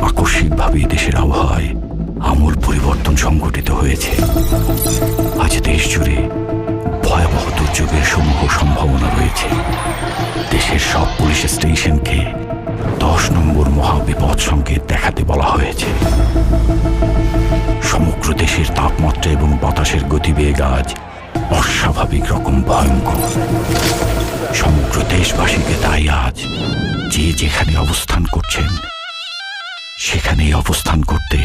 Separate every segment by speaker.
Speaker 1: আকস্মিকভাবে দেশের আবহাওয়ায় আমূল পরিবর্তন সংঘটিত হয়েছে। আজ দেশ জুড়ে ভয়াবহ দুর্যোগের সমূহ সম্ভাবনা রয়েছে। দেশের সব পুলিশ স্টেশনকে 10 নম্বর মহাবিপদ সংকেত দেখাতে বলা হয়েছে। সমগ্র দেশের তাপমাত্রা এবং বাতাসের গতিবেগ আজ অস্বাভাবিক রকম ভয়ঙ্কর। সমগ্র দেশবাসীকে তাই আজ যে যেখানে অবস্থান করছেন সেখানেই অবস্থান করতে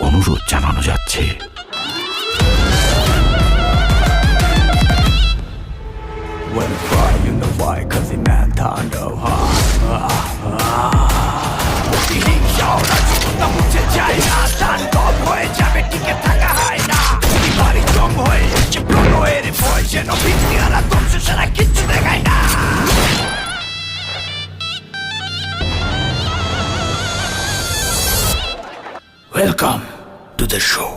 Speaker 1: অনুরোধ জানানো যাচ্ছে।
Speaker 2: Welcome to the show.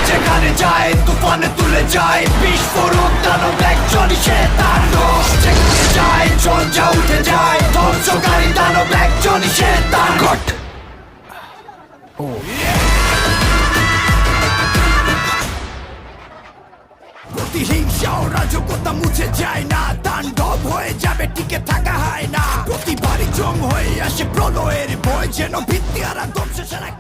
Speaker 2: যেখানে যায় তুফানে তুলে যায় বিস্ফোরক দানব একজনই সে তাণ্ডব। যেখানে যায় ঝঞ্ঝা উঠে যায় ধ্বংসকারী দানব একজনই সে তাণ্ডব। প্রতিহিংসা ও রাজকতা মুছে যায় না, তাণ্ডব হয়ে যাবে টিকে থাকা হয় না। প্রতিবারই জং হয়ে আসে প্রলয়ের ভয়, যেন ভিত্তি আর ধ্বংস ছাড়া